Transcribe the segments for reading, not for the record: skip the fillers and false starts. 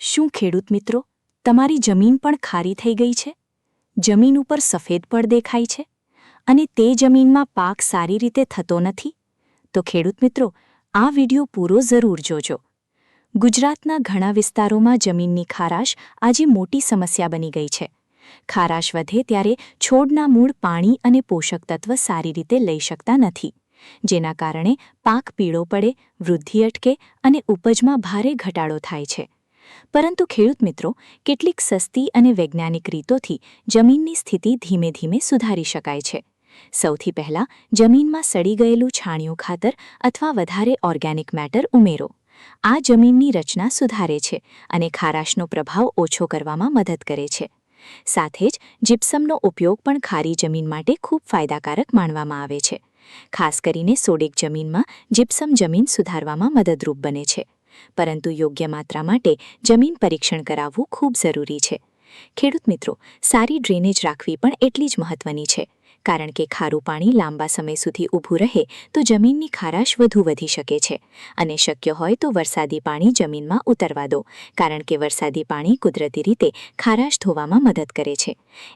શું ખેડૂત મિત્રો, તમારી જમીન પણ ખારી થઈ ગઈ છે? જમીન ઉપર સફેદ પડ દેખાય છે અને તે જમીનમાં પાક સારી રીતે થતો નથી? તો ખેડૂત મિત્રો, આ વિડિયો પૂરો જરૂર જોજો. ગુજરાતના ઘણા વિસ્તારોમાં જમીનની ખારાશ આજે મોટી સમસ્યા બની ગઈ છે. ખારાશ વધે ત્યારે છોડના મૂળ પાણી અને પોષક તત્વ સારી રીતે લઈ શકતા નથી, જેના કારણે પાક પીળો પડે, વૃદ્ધિ અટકે અને ઉપજમાં ભારે ઘટાડો થાય છે. પરંતુ ખેડૂત મિત્રો, કેટલીક સસ્તી અને વૈજ્ઞાનિક રીતોથી જમીનની સ્થિતિ ધીમે ધીમે સુધારી શકાય છે. સૌથી પહેલાં જમીનમાં સડી ગયેલું છાણિયું ખાતર અથવા વધારે ઓર્ગેનિક મેટર ઉમેરો. આ જમીનની રચના સુધારે છે અને ખારાશનો પ્રભાવ ઓછો કરવામાં મદદ કરે છે. સાથે જ જીપ્સમનો ઉપયોગ પણ ખારી જમીન માટે ખૂબ ફાયદાકારક માનવામાં આવે છે. ખાસ કરીને સોડિક જમીનમાં જીપ્સમ જમીન સુધારવામાં મદદરૂપ બને છે. પરંતુ યોગ્ય માત્રા માટે જમીન પરીક્ષણ કરાવવું ખૂબ જરૂરી છે. ખેડૂત મિત્રો, સારી ડ્રેનેજ રાખવી પણ એટલી જ મહત્વની છે, કારણ કે ખારું પાણી લાંબા સમય સુધી ઊભું રહે તો જમીનની ખારાશ વધુ વધી શકે છે અને શક્ય હોય તો વરસાદી પાણી જમીનમાં ઉતરવા દો, કારણ કે વરસાદી પાણી કુદરતી રીતે ખારાશ ધોવામાં મદદ કરે છે.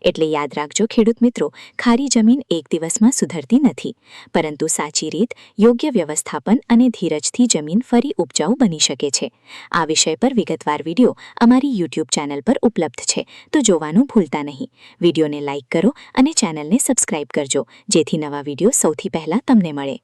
એટલે યાદ રાખજો ખેડૂત મિત્રો, ખારી જમીન એક દિવસમાં સુધરતી નથી, પરંતુ સાચી રીત, યોગ્ય વ્યવસ્થાપન અને ધીરજથી જમીન ફરી ઉપજાઉ બની શકે છે. આ વિષય પર વિગતવાર વિડીયો અમારી YouTube ચેનલ પર ઉપલબ્ધ છે, તો જોવાનું ભૂલતા નહીં. વિડીયોને લાઇક કરો અને ચેનલને સબસ્ક્રાઇબ કરજો, જેથી નવા વિડીયો સૌથી પહેલાં તમને મળે.